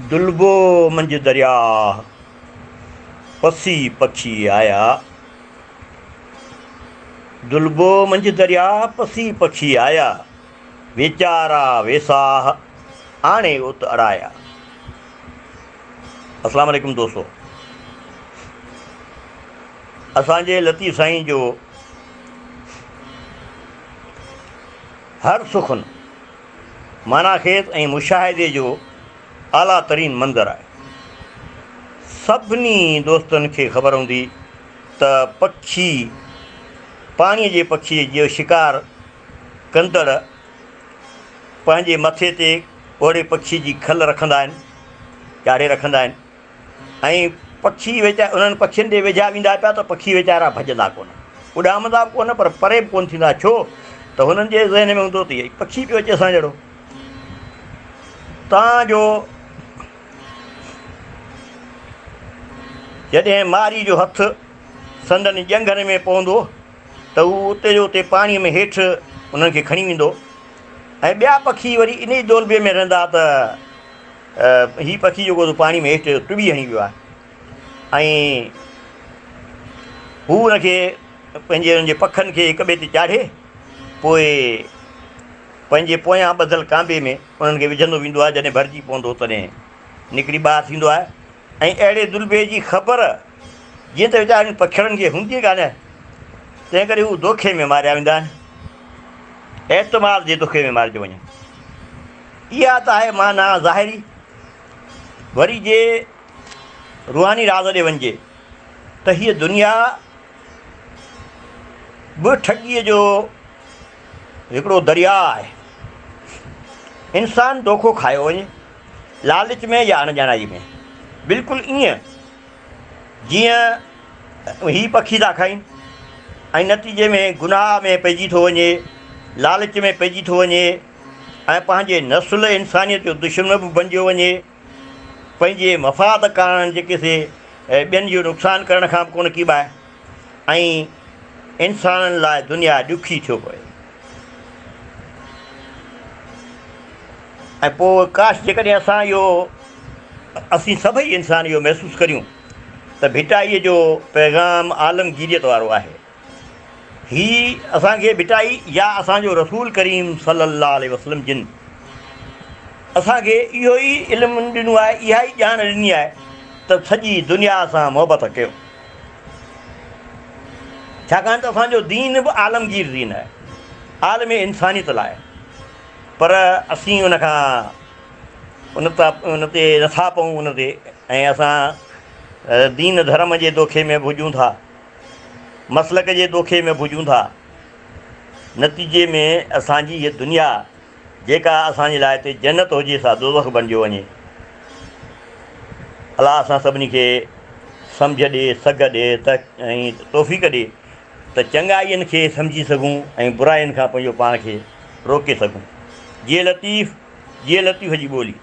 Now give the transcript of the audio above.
दुलबो मंझ दरिया पसी पक्षी आया। दुलबो मंझ दरिया पसी पक्षी आया। वेचारा वेसाह आणे उत अड़ाया। अस्सलाम वालेकुम दोस्तों, असांजे लतीफ़ साईं जो हर सुखन माना खेत ऐं मुशाहिदे जो आला तरीन मंज़र आहे। सभिनी दोस्तनि खे ख़बर हूंदी त पखी पाणीअ जे पखीअ जो शिकार कंदड़ पंहिंजे मथे ते ओड़े पखी जी खल रखंदा आहिनि, चाढ़े रखंदा आहिनि ऐं पखी उन्हनि पखियुनि ॾे वेझा वेंदा पिया त पखी वीचारा भॼंदा कोन, उॾामंदा बि कोन, पर परे बि कोन थींदा। छो त हुननि जे ज़हन में हूंदो त इहो पखी पियो अचे असां जहिड़ो। तव्हांजो जॾहिं मारी जो हथु संदनि ॼंघनि में पवंदो त उहो उते जो उते पाणीअ में हेठि उन्हनि खे खणी वेंदो ऐं ॿिया पखी वरी इन ई दोलबे में रहंदा त हीअ पखी जेको पाणी में हेठि टुॿी हणी वियो आहे ऐं हू हुनखे पंहिंजे हुनजे पखनि खे हिक ॿिए ते चाढ़े पोइ पंहिंजे पोयां ॿधल कांबे में उन्हनि खे विझंदो वेंदो आहे। जॾहिं भरिजी पवंदो तॾहिं निकिरी ॿाहिरि थींदो आहे। ऐं अहिड़े दुलबे जी ख़बर जीअं त वीचारनि पखिड़नि खे हूंदी कान्हे, तंहिं करे हू दोखे में मारिया वेंदा आहिनि, एतमाद जे दोखे में मारिजो वञनि। इहा त आहे माना ज़ाहिरी। वरी जे रुहानी राज़ ॾे वञिजे त हीअ दुनिया बि ठॻीअ जो हिकिड़ो दरिया आहे। इंसानु दोखो खायो वञे लालच में या अणॼाणाई में, बिल्कुलु ईअं जीअं ही पखी था खाइनि ऐं नतीजे में गुनाह में पइजी थो वञे, लालच में पइजी थो वञे ऐं पंहिंजे नस्ल इंसानियत जो दुश्मन बि बणिजियो वञे, पंहिंजे मफ़ाद कारण जेके से ॿियनि जो नुक़सानु करण खां बि कोन कीबाए ऐं इंसाननि लाइ दुनिया ॾुखी थियो पए। ऐं पोइ काश जेकॾहिं असीं सभई इंसान इहो महसूसु करियूं त भिटाईअ जो पैगाम आलमगीरियत वारो आहे। हीअ असांखे भिटाई या असांजो रसूल करीम सल्लल्लाहु अलैहि वसल्लम जिन असांखे इहो ई इल्मु ॾिनो आहे, इहा ई ॼाण ॾिनी आहे त सॼी दुनिया सां मुहबत कयो। छाकाणि त असांजो दीन बि आलमगीर दीन आहे, आलम इंसानियत लाइ। पर असीं उन ते नथा पऊं उन ते ऐं असां दीन धर्म जे दोखे में भुॼूं था, मसलक जे दोखे में भुॼूं था। नतीजे में असांजी हीअ दुनिया जेका असांजे लाइ हिते जन्नत हुजे सा दोज़ख बणिजो वञे। अलाह असां सभिनी खे सम्झ ॾे, सघ ॾे ऐं तौफ़ीक़ ॾे त चङाईअनि खे सम्झी सघूं ऐं बुराइनि खां पंहिंजो पाण खे रोके सघूं। जीअं लतीफ़ जी ॿोली।